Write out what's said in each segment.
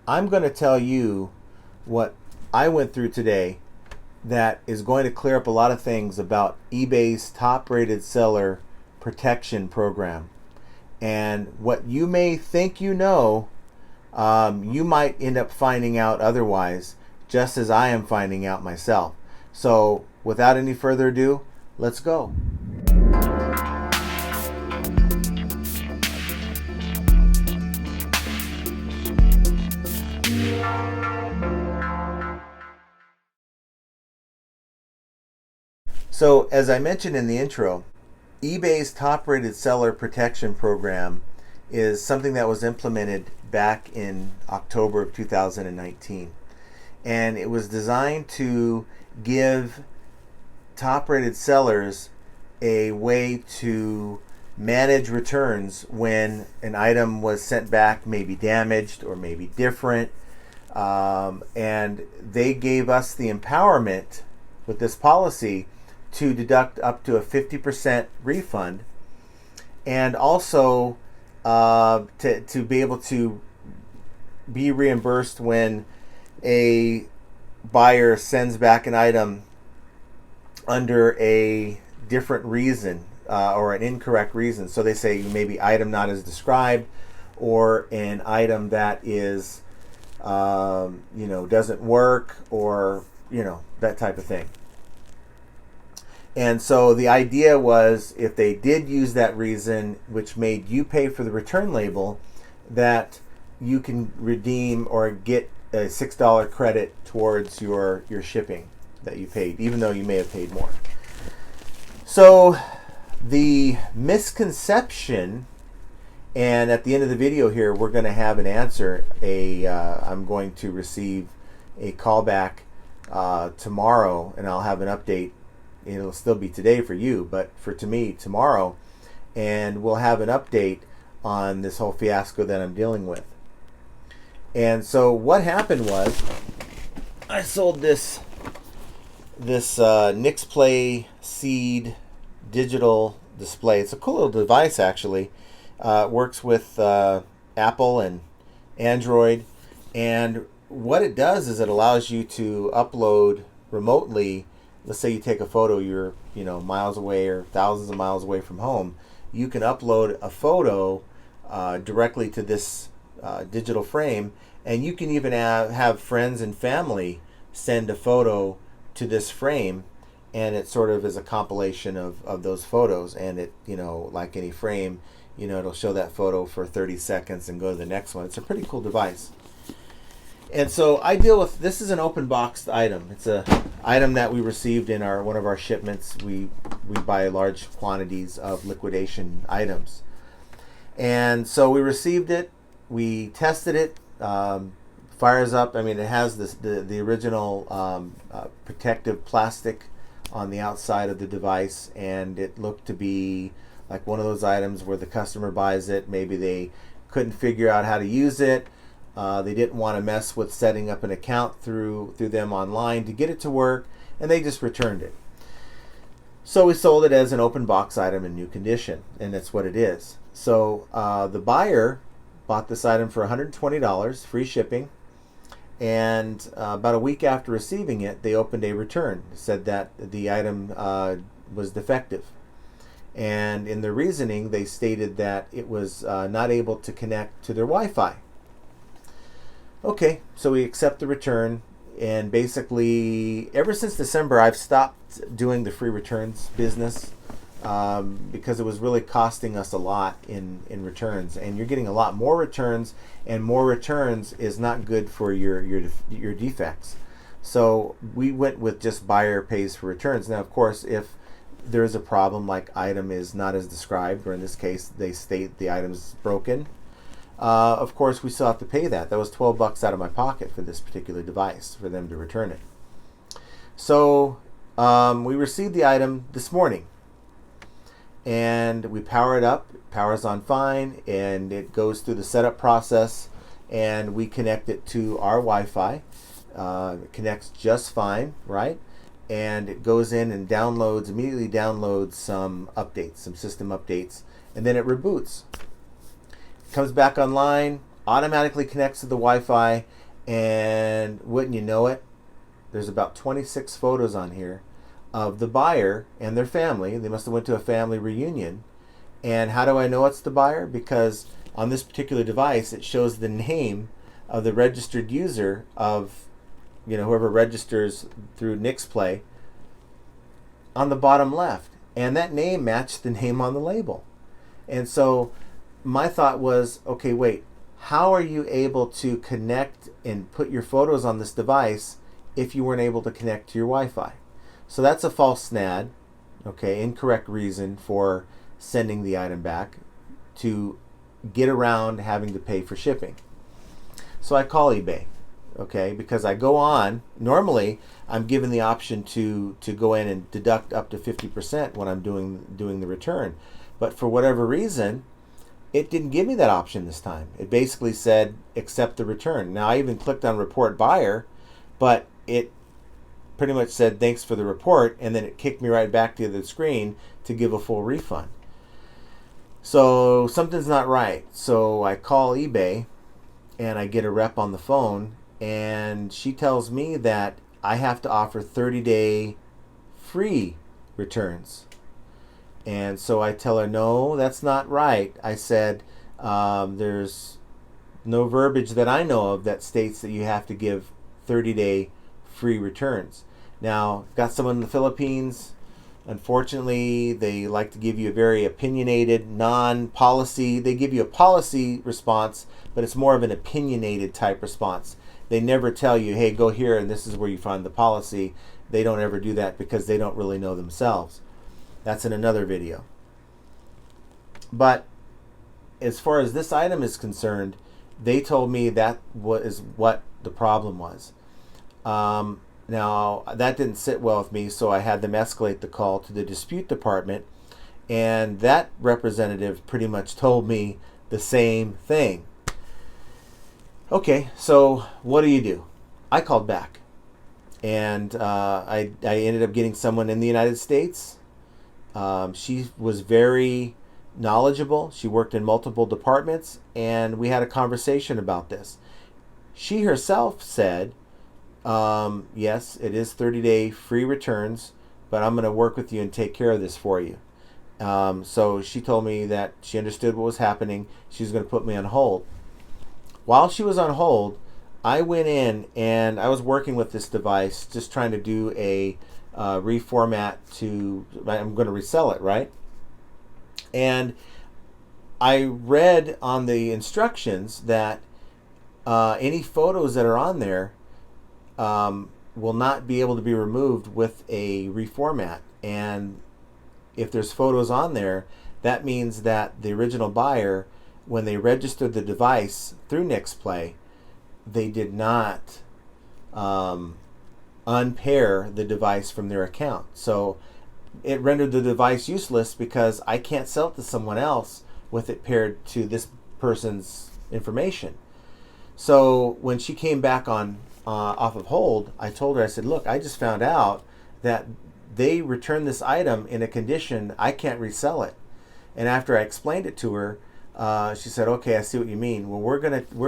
I'm going to tell you what I went through today that is going to clear up a lot of things about eBay's top rated seller protection program. And what you may think you know, you might end up finding out otherwise, just as I am finding out myself. So, without any further ado, let's go. So, as I mentioned in the intro, eBay's top rated seller protection program is something that was implemented back in October of 2019. And it was designed to give top rated sellers a way to manage returns when an item was sent back, maybe damaged or maybe different. And they gave us the empowerment with this policy to deduct up to a 50% refund, and also to be able to be reimbursed when a buyer sends back an item under a different reason or an incorrect reason. So they say maybe item not as described, or an item that is doesn't work, or that type of thing. And so the idea was, if they did use that reason, which made you pay for the return label, that you can redeem or get a $6 credit towards your shipping that you paid, even though you may have paid more. So the misconception, and at the end of the video here, we're going to have an answer. I'm going to receive a callback tomorrow, and I'll have an update. It'll still be today for you, but to me tomorrow, and we'll have an update on this whole fiasco that I'm dealing with. And so what happened was, I sold this Nixplay Seed digital display. It's a cool little device, actually. It works with Apple and Android, and what it does is it allows you to upload remotely. Let's say you take a photo, you're miles away or thousands of miles away from home. You can upload a photo directly to this digital frame, and you can even have friends and family send a photo to this frame, and it sort of is a compilation of those photos. And it, like any frame, it'll show that photo for 30 seconds and go to the next one. It's a pretty cool device. And so I deal with, this is an open boxed item. It's a item that we received in one of our shipments. We buy large quantities of liquidation items. And so we received it, we tested it, fires up. I mean, it has the original protective plastic on the outside of the device, and it looked to be like one of those items where the customer buys it, maybe they couldn't figure out how to use it. They didn't want to mess with setting up an account through them online to get it to work, and they just returned it. So we sold it as an open box item in new condition, and that's what it is. So the buyer bought this item for $120, free shipping, and about a week after receiving it, they opened a return. It said that the item was defective. And in their reasoning, they stated that it was not able to connect to their Wi-Fi. Okay, so we accept the return, and basically ever since December I've stopped doing the free returns business because it was really costing us a lot in returns, and you're getting a lot more returns, and more returns is not good for your defects. So we went with just buyer pays for returns. Now, of course, if there is a problem, like item is not as described, or in this case they state the item is broken, of course we still have to pay that. That was $12 out of my pocket for this particular device for them to return it. So we received the item this morning, and we power it up. It powers on fine, and it goes through the setup process, and we connect it to our Wi-Fi. It connects just fine, right? And it goes in and immediately downloads some updates, some system updates, and then it reboots. Comes back online, automatically connects to the Wi-Fi, and wouldn't you know it, there's about 26 photos on here of the buyer and their family. They must have went to a family reunion. And how do I know it's the buyer? Because on this particular device, it shows the name of the registered user of, whoever registers through Nixplay on the bottom left. And that name matched the name on the label. And so my thought was, okay, wait, how are you able to connect and put your photos on this device if you weren't able to connect to your Wi-Fi? So that's a false SNAD, okay, incorrect reason for sending the item back, to get around having to pay for shipping. So I call eBay, okay, because I go on. Normally, I'm given the option to go in and deduct up to 50% when I'm doing the return, but for whatever reason, it didn't give me that option this time. It basically said accept the return. Now I even clicked on report buyer, but it pretty much said thanks for the report, and then it kicked me right back to the screen to give a full refund. So something's not right. So I call eBay and I get a rep on the phone, and she tells me that I have to offer 30-day free returns. And so I tell her, no, that's not right. I said, there's no verbiage that I know of that states that you have to give 30-day free returns. Now, got someone in the Philippines. Unfortunately, they like to give you a very opinionated, non-policy. They give you a policy response, but it's more of an opinionated type response. They never tell you, hey, go here and this is where you find the policy. They don't ever do that because they don't really know themselves. That's in another video. But as far as this item is concerned, they told me that was what the problem was. Now, that didn't sit well with me, so I had them escalate the call to the dispute department, and that representative pretty much told me the same thing. Okay, so what do? I called back, and I ended up getting someone in the United States. She was very knowledgeable. She worked in multiple departments, and we had a conversation about this. She herself said, yes, it is 30-day free returns, but I'm going to work with you and take care of this for you. So she told me that she understood what was happening. She was going to put me on hold. While she was on hold, I went in and I was working with this device, just trying to do a reformat I'm going to resell it, right? And I read on the instructions that any photos that are on there will not be able to be removed with a reformat. And if there's photos on there, that means that the original buyer, when they registered the device through Nixplay, they did not unpair the device from their account. So it rendered the device useless because I can't sell it to someone else with it paired to this person's information. So when she came back on off of hold, I told her, I said, look, I just found out that they returned this item in a condition I can't resell it. And after I explained it to her, she said, okay, I see what you mean. Well, we're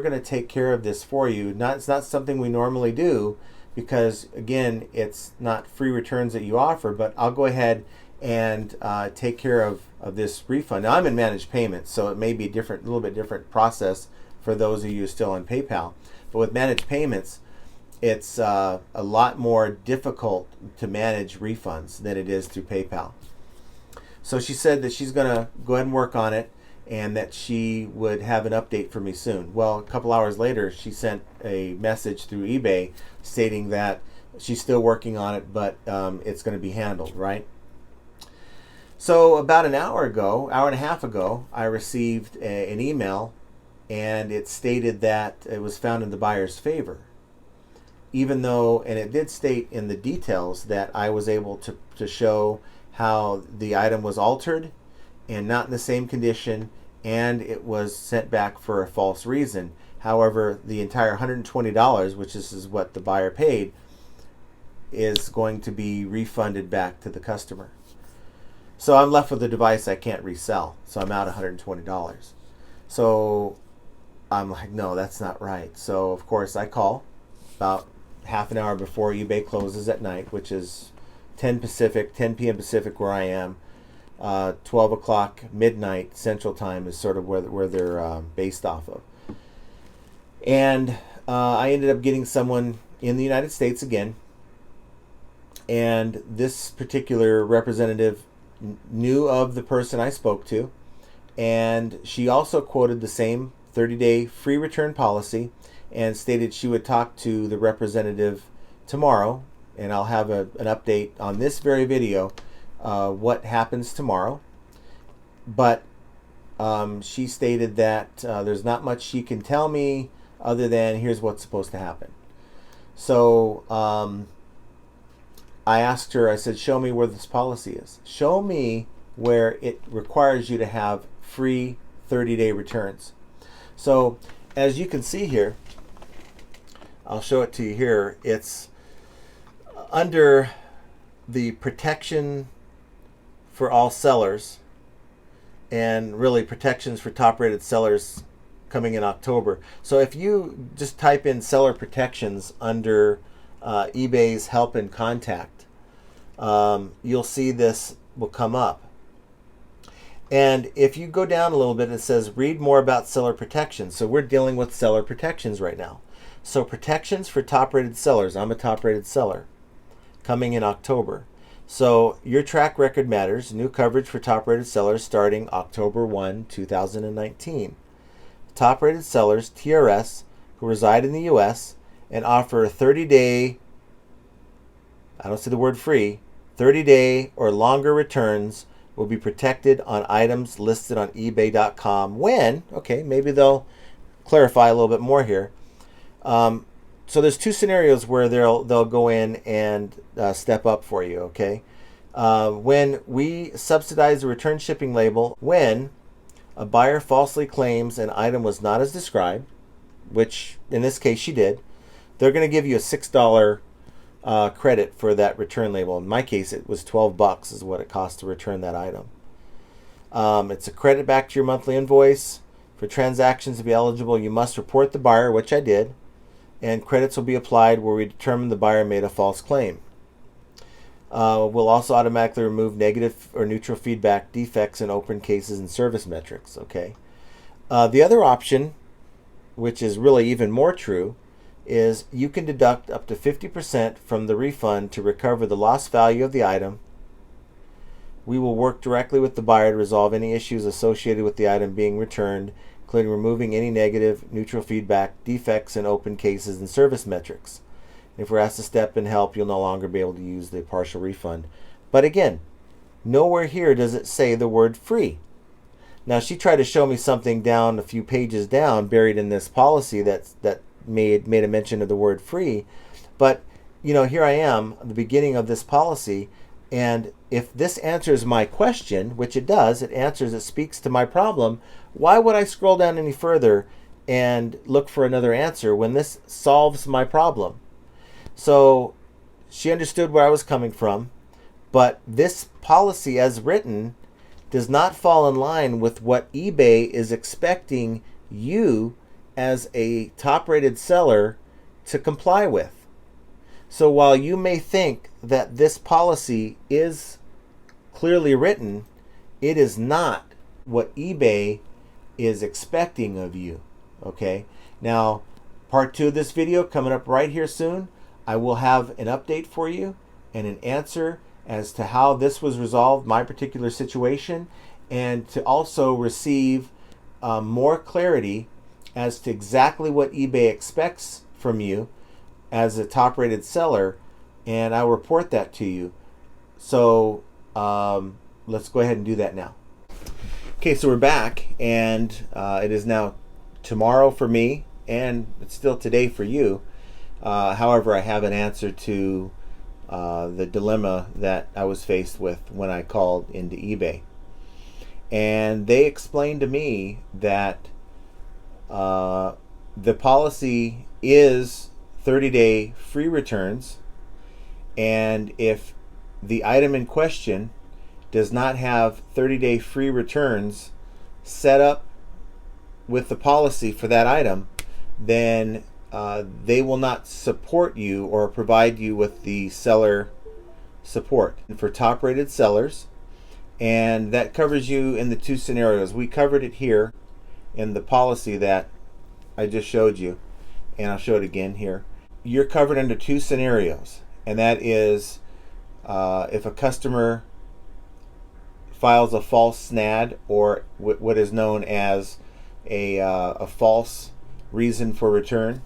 gonna take care of this for you. It's not something we normally do because, again, it's not free returns that you offer, but I'll go ahead and take care of this refund. Now, I'm in managed payments, so it may be a little bit different process for those of you still on PayPal. But with managed payments, it's a lot more difficult to manage refunds than it is through PayPal. So she said that she's going to go ahead and work on it and that she would have an update for me soon. Well, a couple hours later, she sent a message through eBay stating that she's still working on it, but it's going to be handled, right? So about an hour and a half ago, I received an email, and it stated that it was found in the buyer's favor. Even though, and it did state in the details that I was able to show how the item was altered and not in the same condition, and it was sent back for a false reason. However, the entire $120, which is what the buyer paid, is going to be refunded back to the customer. So I'm left with a device I can't resell. So I'm out $120. So I'm like, no, that's not right. So of course I call about half an hour before eBay closes at night, which is 10 Pacific, 10 p.m. Pacific where I am. 12 o'clock midnight Central Time is sort of where they're based off of. And I ended up getting someone in the United States again. And this particular representative knew of the person I spoke to. And she also quoted the same 30-day free return policy and stated she would talk to the representative tomorrow. And I'll have an update on this very video, what happens tomorrow. But she stated that there's not much she can tell me other than here's what's supposed to happen. So I asked her, I said, show me where this policy is. Show me where it requires you to have free 30-day returns. So as you can see here, I'll show it to you here. It's under the protection for all sellers, and really protections for top-rated sellers coming in October. So if you just type in seller protections under eBay's help and contact, you'll see this will come up. And if you go down a little bit, it says read more about seller protections. So we're dealing with seller protections right now. So protections for top-rated sellers. I'm a top-rated seller coming in October. So your track record matters. New coverage for top-rated sellers starting October 1, 2019. Top-rated sellers, TRS, who reside in the U.S. and offer a 30-day, I don't see the word free, 30-day or longer returns will be protected on items listed on ebay.com when, okay, maybe they'll clarify a little bit more here. So there's two scenarios where they'll go in and step up for you, okay? When we subsidize the return shipping label, when a buyer falsely claims an item was not as described, which in this case she did, they're going to give you a $6 credit for that return label. In my case, it was $12 is what it cost to return that item. It's a credit back to your monthly invoice. For transactions to be eligible, you must report the buyer, which I did, and credits will be applied where we determine the buyer made a false claim. We'll also automatically remove negative or neutral feedback, defects in open cases, and service metrics. Okay. The other option, which is really even more true, is you can deduct up to 50% from the refund to recover the lost value of the item. We will work directly with the buyer to resolve any issues associated with the item being returned, including removing any negative, neutral feedback, defects in open cases, and service metrics. If we're asked to step in help, you'll no longer be able to use the partial refund. But again, nowhere here does it say the word free. Now, she tried to show me something down a few pages down, buried in this policy that made a mention of the word free. But, you know, here I am at the beginning of this policy, and if this answers my question, which it does, it speaks to my problem, why would I scroll down any further and look for another answer when this solves my problem? So she understood where I was coming from, but this policy as written does not fall in line with what eBay is expecting you as a top-rated seller to comply with. So while you may think that this policy is clearly written, it is not what eBay is expecting of you. Okay? Now, part 2 of this video coming up right here soon. I will have an update for you and an answer as to how this was resolved, my particular situation, and to also receive more clarity as to exactly what eBay expects from you as a top-rated seller, and I'll report that to you. So let's go ahead and do that now. Okay, so we're back, and it is now tomorrow for me, and it's still today for you. However, I have an answer to the dilemma that I was faced with when I called into eBay. And they explained to me that the policy is 30-day free returns, and if the item in question does not have 30-day free returns set up with the policy for that item, then they will not support you or provide you with the seller support for top rated sellers. And that covers you in the two scenarios. We covered it here in the policy that I just showed you, and I'll show it again here. You're covered under two scenarios, and that is if a customer files a false SNAD, or what is known as a false reason for return,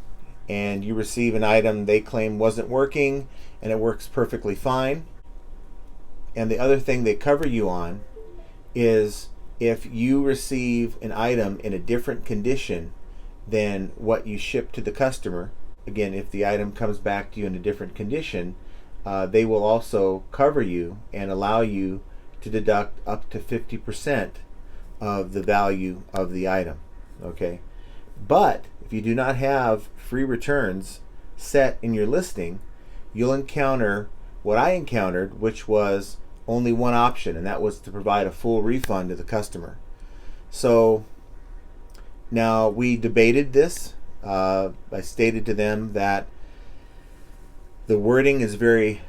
and you receive an item they claim wasn't working and it works perfectly fine. And the other thing they cover you on is if you receive an item in a different condition than what you ship to the customer. Again, if the item comes back to you in a different condition, they will also cover you and allow you to deduct up to 50% of the value of the item. Okay, but if you do not have free returns set in your listing, you'll encounter what I encountered, which was only one option, and that was to provide a full refund to the customer. So now we debated this. I stated to them that the wording is very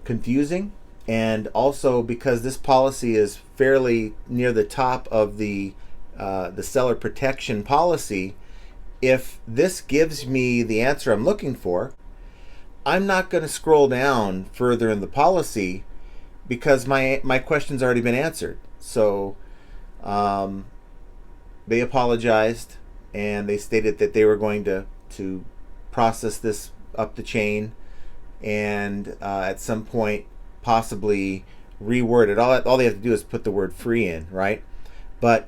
confusing, and also because this policy is fairly near the top of the seller protection policy, if this gives me the answer I'm looking for, I'm not going to scroll down further in the policy because my question's already been answered. So they apologized, and they stated that they were going to process this up the chain, and at some point possibly reword it. All they have to do is put the word free in, right? But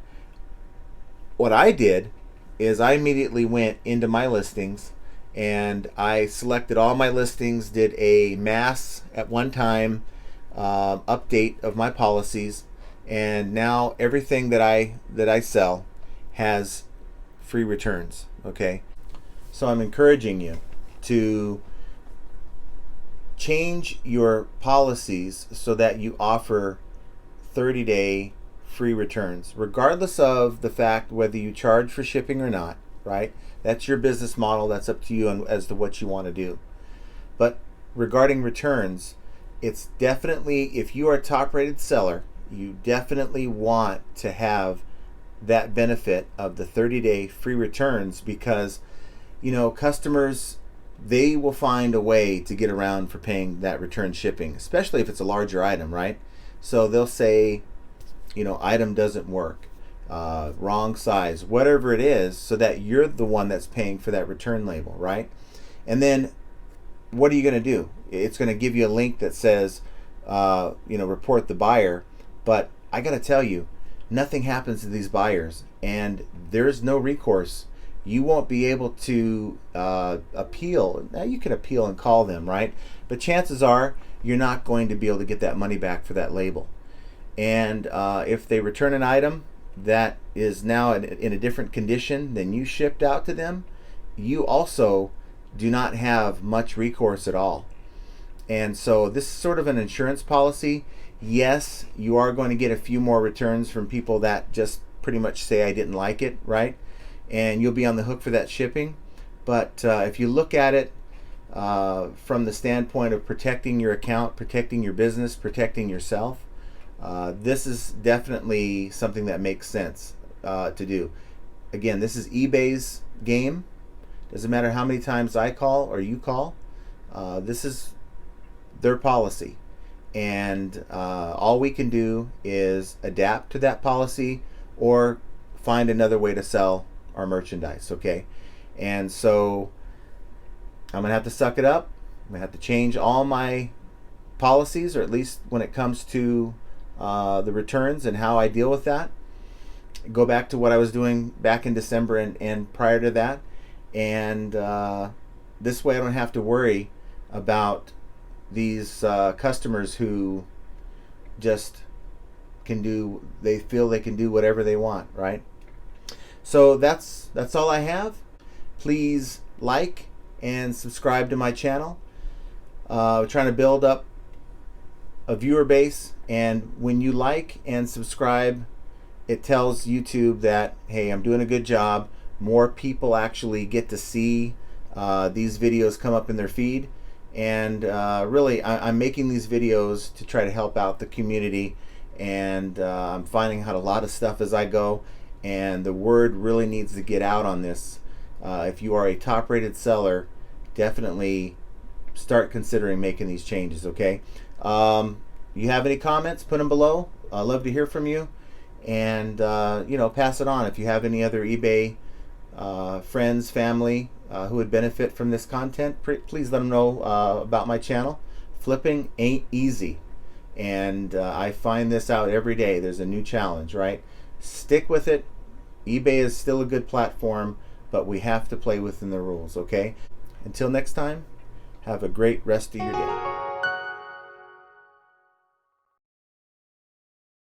what I did is I immediately went into my listings and I selected all my listings, did a mass at one time update of my policies, and now everything that I sell has free returns. Okay, so I'm encouraging you to change your policies so that you offer 30-day free returns, regardless of the fact whether you charge for shipping or not, right? That's your business model. That's up to you as to what you want to do. But regarding returns, it's definitely, if you are a top rated seller, you definitely want to have that benefit of the 30-day free returns, because customers, they will find a way to get around for paying that return shipping, especially if it's a larger item, right? So they'll say, item doesn't work, wrong size, whatever it is, so that you're the one that's paying for that return label, right? And then what are you going to do? It's going to give you a link that says, report the buyer. But I got to tell you, nothing happens to these buyers, and there's no recourse. You won't be able to appeal. Now, you can appeal and call them, right? But chances are you're not going to be able to get that money back for that label. And if they return an item that is now in a different condition than you shipped out to them, you also do not have much recourse at all. And so this is sort of an insurance policy. Yes, you are going to get a few more returns from people that just pretty much say I didn't like it, right? And you'll be on the hook for that shipping. But if you look at it from the standpoint of protecting your account, protecting your business, protecting yourself, this is definitely something that makes sense to do. Again, this is eBay's game. Doesn't matter how many times I call or you call. This is their policy. And all we can do is adapt to that policy or find another way to sell our merchandise, okay? And so I'm going to have to suck it up. I'm going to have to change all my policies, or at least when it comes to the returns and how I deal with that. Go back to what I was doing back in December and prior to that. And this way I don't have to worry about these customers who just they feel they can do whatever they want, right? So that's all I have. Please like and subscribe to my channel. We're trying to build up a viewer base, and when you like and subscribe it tells YouTube that, hey, I'm doing a good job. More people actually get to see these videos come up in their feed. And really, I'm making these videos to try to help out the community. And I'm finding out a lot of stuff as I go. And the word really needs to get out on this. If you are a top-rated seller, definitely start considering making these changes, okay? You have any comments, put them below. I'd love to hear from you. And, pass it on. If you have any other eBay friends, family who would benefit from this content, please let them know about my channel. Flipping ain't easy. And I find this out every day. There's a new challenge, right? Stick with it. eBay is still a good platform, but we have to play within the rules, okay? Until next time, have a great rest of your day.